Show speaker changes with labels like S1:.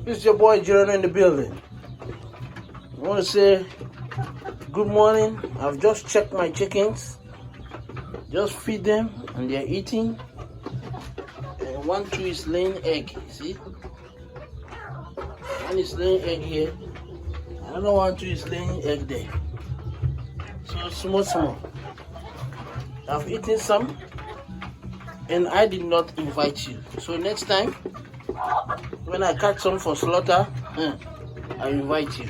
S1: This is your boy Jerome in the building. I want to say good morning. I've just checked my chickens. Just feed them and they're eating. And one, two is laying egg. See? One is laying egg here. Another one, two is laying egg there. So small. I've eaten some and I did not invite you. So next time when I catch some for slaughter, I invite you.